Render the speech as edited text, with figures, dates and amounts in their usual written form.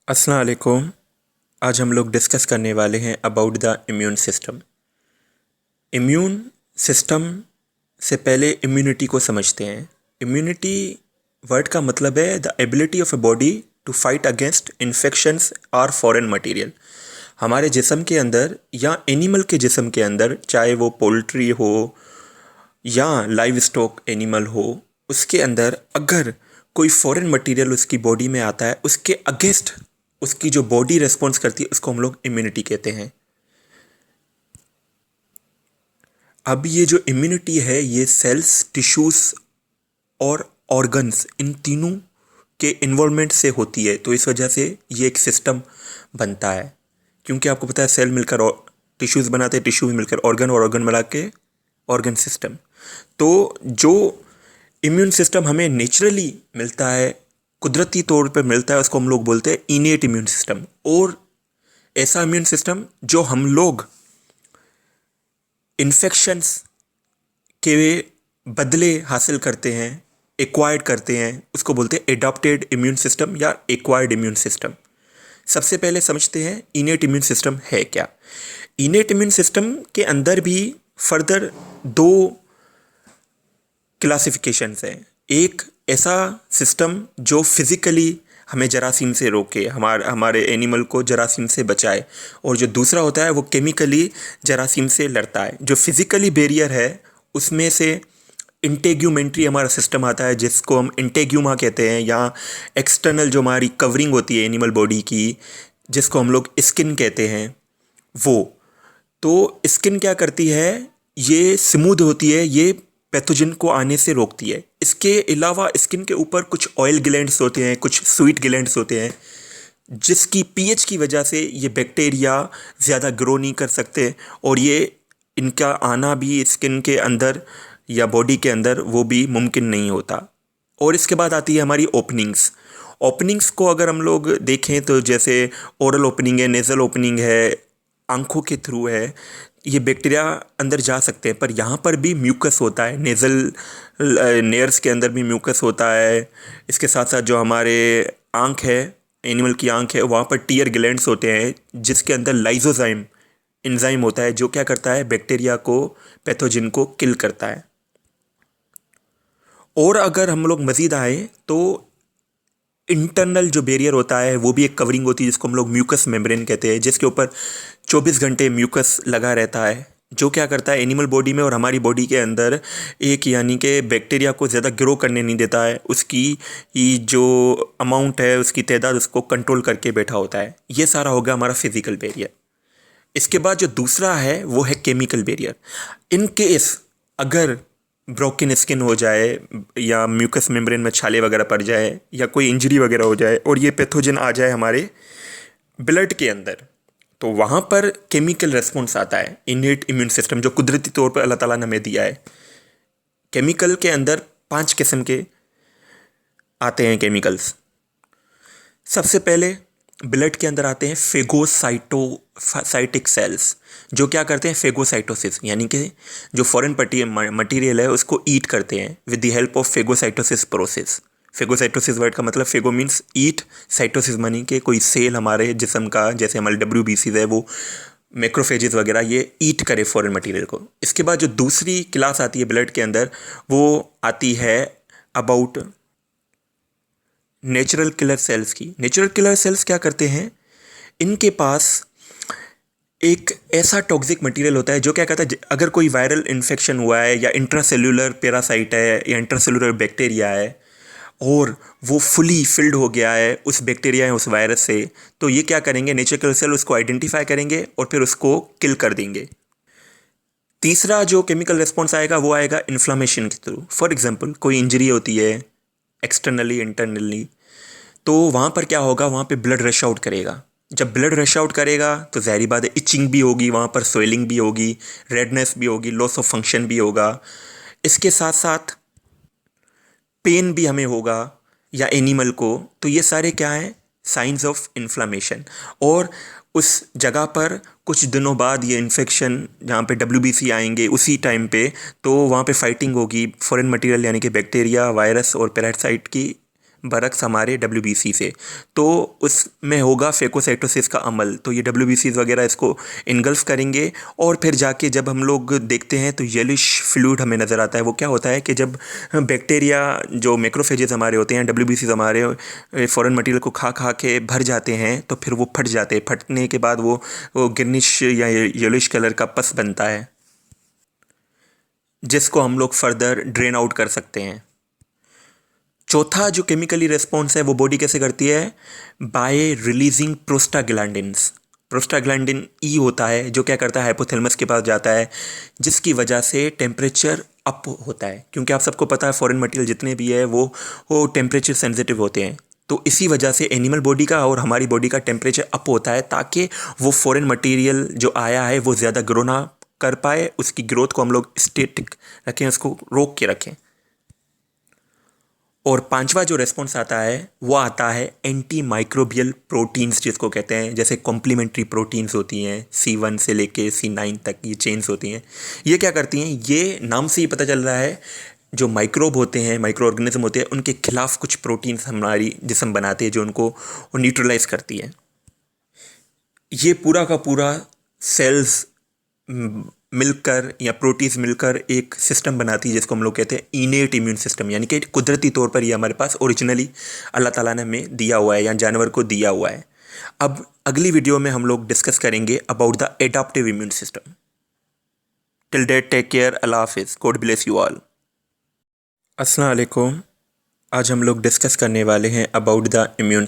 अस्सलाम वालेकुम। आज हम लोग डिस्कस करने वाले हैं about the immune system. Immune system से पहले इम्यूनिटी को समझते हैं। इम्यूनिटी वर्ड का मतलब है the ability of a body to fight against infections और फॉरेन मटेरियल। हमारे जिस्म के अंदर या एनिमल के जिस्म के अंदर, चाहे वो पोल्ट्री हो या लाइव स्टॉक एनिमल हो, उसके अंदर अगर कोई फॉरेन मटेरियल उसकी बॉडी में आता है, उसके अगेंस्ट उसकी जो बॉडी रेस्पॉन्स करती है, उसको हम लोग इम्यूनिटी कहते हैं। अब ये जो इम्यूनिटी है ये सेल्स, टिश्यूज और ऑर्गन्स, इन तीनों के इन्वॉल्वमेंट से होती है। तो इस वजह से ये एक सिस्टम बनता है, क्योंकि आपको पता है सेल मिलकर टिश्यूज बनाते हैं, टिश्यू मिलकर ऑर्गन और ऑर्गन मिला के ऑर्गन सिस्टम। तो जो इम्यून सिस्टम हमें नेचुरली मिलता है, कुदरती तौर पे मिलता है, उसको हम लोग बोलते हैं इनेट इम्यून सिस्टम। और ऐसा इम्यून सिस्टम जो हम लोग इन्फेक्शंस के बदले हासिल करते हैं, एक्वायर्ड करते हैं, उसको बोलते हैं एडॉप्टेड इम्यून सिस्टम या एक्वायर्ड इम्यून सिस्टम। सबसे पहले समझते हैं इनेट इम्यून सिस्टम है क्या। इनेट इम्यून सिस्टम के अंदर भी फर्दर दो क्लासिफिकेशंस हैं। एक ऐसा सिस्टम जो फिजिकली हमें जरासीम से रोके, हमारे एनिमल को जरासीम से बचाए, और जो दूसरा होता है वो केमिकली जरासीम से लड़ता है। जो फिजिकली बैरियर है उसमें से इंटेग्यूमेंट्री हमारा सिस्टम आता है, जिसको हम इंटेग्यूमा कहते हैं, या एक्सटर्नल जो हमारी कवरिंग होती है एनिमल बॉडी की, जिसको हम लोग स्किन कहते हैं, वो। तो स्किन क्या करती है, ये स्मूथ होती है, ये पैथोजन को आने से रोकती है। इसके अलावा स्किन के ऊपर कुछ ऑयल ग्लैंड्स होते हैं, कुछ स्वीट ग्लैंड्स होते हैं, जिसकी पीएच की वजह से ये बैक्टीरिया ज़्यादा ग्रो नहीं कर सकते, और ये इनका आना भी स्किन के अंदर या बॉडी के अंदर वो भी मुमकिन नहीं होता। और इसके बाद आती है हमारी ओपनिंग्स। ओपनिंग्स को अगर हम लोग देखें तो जैसे ओरल ओपनिंग है, नेज़ल ओपनिंग है, आंखों के थ्रू है, ये बैक्टीरिया अंदर जा सकते हैं। पर यहाँ पर भी म्यूकस होता है, नेज़ल नेयर्स के अंदर भी म्यूकस होता है। इसके साथ साथ जो हमारे आँख है, एनिमल की आँख है, वहाँ पर टीयर ग्लैंड्स होते हैं, जिसके अंदर लाइजोजाइम एंजाइम होता है, जो क्या करता है, बैक्टीरिया को, पैथोजन को किल करता है। और अगर हम लोग मज़ीद आए तो इंटरनल जो बैरियर होता है वो भी एक कवरिंग होती है, जिसको हम लोग म्यूकस मेम्ब्रेन कहते हैं, जिसके ऊपर 24 घंटे म्यूकस लगा रहता है, जो क्या करता है एनिमल बॉडी में और हमारी बॉडी के अंदर एक, यानी कि बैक्टीरिया को ज़्यादा ग्रो करने नहीं देता है, उसकी जो अमाउंट है, उसकी तादाद, उसको कंट्रोल करके बैठा होता है। ये सारा होगा हमारा फिजिकल बैरियर। इसके बाद जो दूसरा है वो है केमिकल बैरियर। इन केस अगर ब्रोकन स्किन हो जाए, या म्यूकस मेम्ब्रेन में छाले वगैरह पड़ जाए, या कोई इंजरी वगैरह हो जाए, और ये पैथोजन आ जाए हमारे ब्लड के अंदर, तो वहाँ पर केमिकल रेस्पॉन्स आता है। इनेट इम्यून सिस्टम जो कुदरती तौर पर अल्लाह ताला ने हमें दिया है। केमिकल के अंदर 5 किस्म के आते हैं केमिकल्स। सबसे पहले ब्लड के अंदर आते हैं फेगोसाइटिक सेल्स, जो क्या करते हैं, फेगोसाइटोसिस, यानी कि जो फॉरेन मटीरियल है उसको ईट करते हैं with the help of phagocytosis process. Phagocytosis word का मतलब, फेगो मीन्स ईट, साइटोसिस मानी कि कोई सेल हमारे जिस्म का, जैसे हमारे WBCs है, वो मैक्रोफेजेस वगैरह, ये ईट करे फॉरेन मटीरियल को। इसके बाद जो दूसरी क्लास आती है ब्लड के अंदर, वो आती है अबाउट नेचुरल किलर सेल्स की। नेचुरल किलर सेल्स क्या करते हैं, इनके पास एक ऐसा टॉक्सिक मटेरियल होता है जो क्या कहता है, अगर कोई वायरल इन्फेक्शन हुआ है, या इंट्रासेल्यूलर पैरासाइट है, या इंट्रासेल्यूलर बैक्टीरिया है, और वो फुली फिल्ड हो गया है उस बैक्टीरिया या उस वायरस से, तो ये क्या करेंगे, नेचुरल किलर सेल उसको आइडेंटिफाई करेंगे और फिर उसको किल कर देंगे। तीसरा जो केमिकल रिस्पॉन्स आएगा वो आएगा इन्फ्लामेशन के थ्रू। फॉर एग्जांपल कोई इंजरी होती है एक्सटर्नली, इंटरनली, तो वहाँ पर क्या होगा, वहाँ पे ब्लड रश आउट करेगा। जब ब्लड रश आउट करेगा तो ज़ाहिर बात है इचिंग भी होगी, वहाँ पर स्वेलिंग भी होगी, रेडनेस भी होगी, लॉस ऑफ फंक्शन भी होगा। इसके साथ साथ पेन भी हमें होगा या एनिमल को। तो ये सारे क्या हैं, साइंस ऑफ इन्फ्लामेशन। और उस जगह पर कुछ दिनों बाद ये इन्फेक्शन, जहाँ पे WBC आएंगे उसी टाइम पे, तो वहाँ पे फाइटिंग होगी फॉरेन मटेरियल, यानी कि बैक्टीरिया, वायरस और पैरासाइट की बरक्स हमारे WBC से, तो उसमें होगा फेकोसाइटोसिस का अमल। तो ये WBCs वगैरह इसको इनगल्फ करेंगे और फिर जाके जब हम लोग देखते हैं तो येलिश फ्लूइड हमें नज़र आता है। वो क्या होता है कि जब बैक्टीरिया जो मैक्रोफेजेस हमारे होते हैं, WBCs हमारे फॉरेन मटेरियल को खा खा के भर जाते हैं, तो फिर वो फट जाते हैं। फटने के बाद वो ग्रीनिश या येलोइश कलर का पस बनता है, जिसको हम लोग फर्दर ड्रेन आउट कर सकते हैं। चौथा जो केमिकली रिस्पॉन्स है वो बॉडी कैसे करती है? Bye releasing prostaglandins. प्रोस्टाग्लैंडिन ई होता है जो क्या करता है, हाइपोथैलेमस के पास जाता है, जिसकी वजह से टेम्परेचर अप होता है। क्योंकि आप सबको पता है फॉरेन मटेरियल जितने भी है वो टेम्परेचर सेंसिटिव होते हैं। तो इसी वजह से एनिमल बॉडी का और हमारी बॉडी का टेम्परेचर अप होता है, ताकि वो फॉरेन मटेरियल जो आया है वो ज़्यादा ग्रो ना कर पाए, उसकी ग्रोथ को हम लोग स्टेटिक रखें, उसको रोक के रखें। और पांचवा जो रेस्पॉन्स आता है वो आता है एंटी माइक्रोबियल प्रोटीन्स, जिसको कहते हैं। जैसे कॉम्प्लीमेंट्री प्रोटीन्स होती हैं, C1 से लेके C9 तक ये चेन्स होती हैं। ये क्या करती हैं? ये नाम से ही पता चल रहा है, जो माइक्रोब होते हैं, माइक्रो ऑर्गेनिज्म होते हैं, उनके खिलाफ कुछ प्रोटीन्स हमारी जिस्म बनाते हैं जो उनको न्यूट्रलाइज करती है। ये पूरा का पूरा सेल्स मिलकर या प्रोटीन्स मिलकर एक सिस्टम बनाती है, जिसको हम लोग कहते हैं इनेट इम्यून सिस्टम। यानी कि कुदरती तौर पर ये हमारे पास ओरिजिनली अल्लाह ताला ने हमें दिया हुआ है या जानवर को दिया हुआ है। अब अगली वीडियो में हम लोग डिस्कस करेंगे about the adaptive immune system. Till date take care, अल्लाह हाफिज़, गॉड ब्लेस यू ऑल। अस्सलाम वालेकुम। आज हम लोग डिस्कस करने वाले हैं अबाउट द इम्यून